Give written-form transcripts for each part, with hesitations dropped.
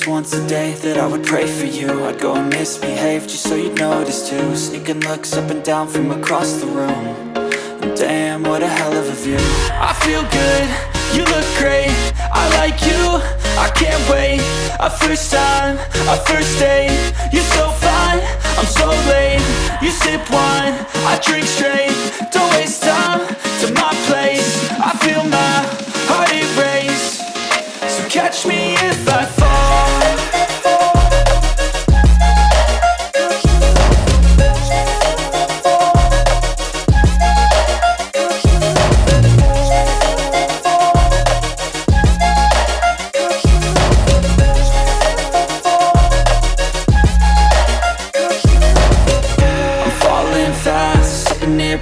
just once a day that I would pray for you. I'd go and misbehave just so you'd notice too. Sneaking looks up and down from across the room. And damn, what a hell of a view. I feel good, you look great, I like you, I can't wait. A first time, a first date, you're so fine, I'm so late. You sip wine, I drink straight, don't waste time to my place. I feel my heart erase, so catch me if I fall.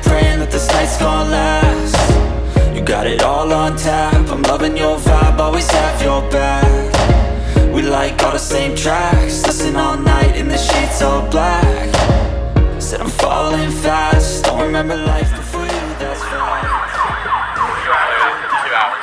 Praying that this night's gonna last. You got it all on tap, I'm loving your vibe, always have your back. We like all the same tracks, listen all night in the sheets all black. Said I'm falling fast, don't remember life before you, that's fine. 2 hours.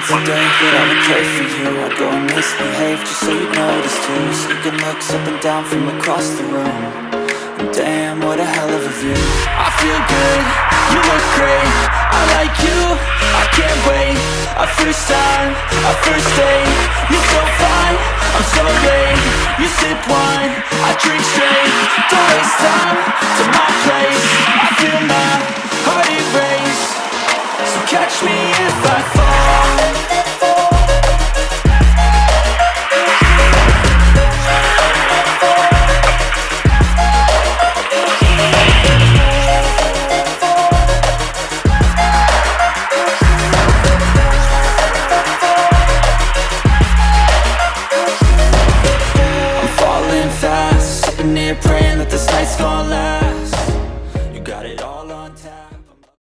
today that I would pray for you. I'd go and misbehave just so you'd notice too. Sneaking looks up and down from across the room. And damn, what a hell of a view. I feel good, you look great, I like you, I can't wait. A first time, a first date. You're so fine, I'm so late. You sip wine, I drink straight. Don't waste time to my place. I feel my heart erase. So catch me if I fall.